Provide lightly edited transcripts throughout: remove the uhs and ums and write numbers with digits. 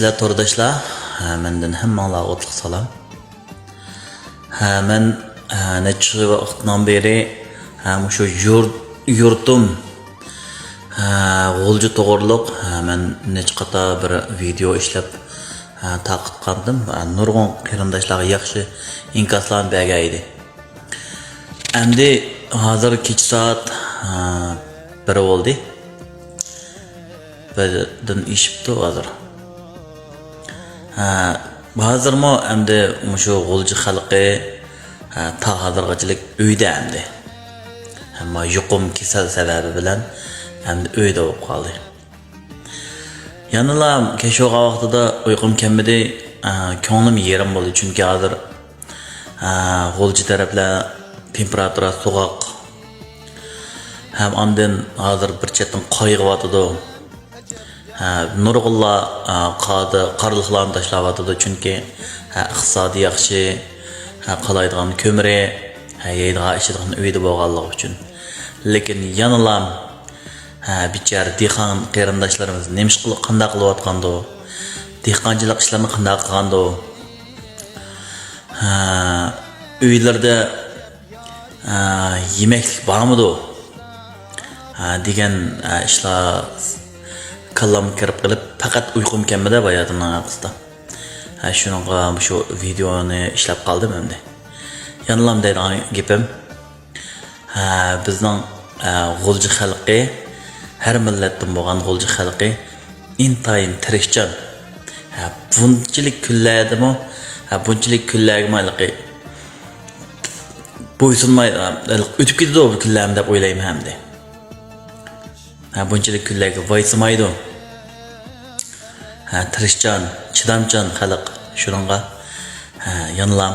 Sizler tordaşlar, menden hammanglarga o'tliq salom. Men necha vaqtdan beri shu yurtim G'o'lji to'g'riliq men necha qator bir video ishlab taqib qildim. Nurg'un qarindoshlarga yaxshi inkaslarni bergan edi. Endi hozir kech soat 1 bo'ldi. Birdan ishibdi hozir. Hozirmi endi shu G'o'lji xalqi ta hozirgacha uyda endi. Ammo yuqum kasal sababi bilan endi uyda bo'lib qoldi. Yanıla keşoğa vaqtida uyqum kelmadi, ko'nglim yerim bo'ldi chunki hozir G'o'lji taraflar temperatura so'g'oq. Ham ondan hozir bir chetdan qayg'iyotdi. Nurg'unlar qarliqlarni tashlayotdi chunki iqtisodiy yaxshi, qalaydigan ko'miri, yeydigan ichadigan uyda bo'lganligi uchun. Lekin yanılam bichar dehqon qarindoshlarimiz nemish qilib qanday qilayotgandi, dehqonchilik ishlarini qanday qilgandi, uylarda yemeklik bormidi degan ishlar kallam kirib qilib faqat uyqum kelmadi bayatimning orqasida. Shuningga shu videoni ishlab qoldim endi. Yanılam deydigan gapim bizning G'o'lji xalqi, her millatdan bo'lgan G'o'lji xalqi intayin tirishchan. Bunchilik kunlardimi, bunchilik kunlarga bo'ysunmay o'tib ketdi bu kunlarni deb o'ylayman hamda. Bunchilik kunlarga voysimaydi. Tirishchan, chidamchan xalq. Shuningga yanılam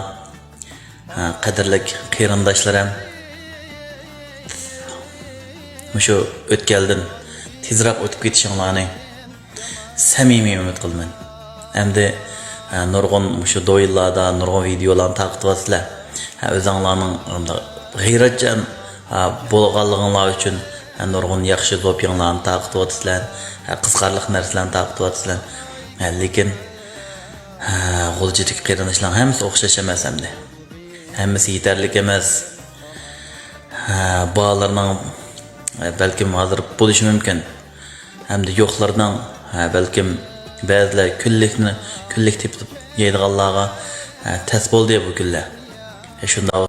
qadrli qarindoshlarim shu o'tgandan tezroq o'tib ketishinglarni samimiy umid qilaman. Endi nurg'un shu do'yinlarda nurg'un videolarni taqdilasizlar. O'zinglarning g'ayratchan bo'lganliginglar uchun nurg'un yaxshi zo'pinglarni taqdilasizlar, qiziqarli narsalarni taqdilasizlar. Lekin G'o'ljilik qarindoshlar hammasi o'xshash emas endi. Hammasi yetarli emas. Bolalarning belkim hozir bo'lishi mumkin. Hamda yo'qlardan belkim ba'zilar kunlik tepib yeydiganlarga tas bo'ldi bu kunlar. Shunda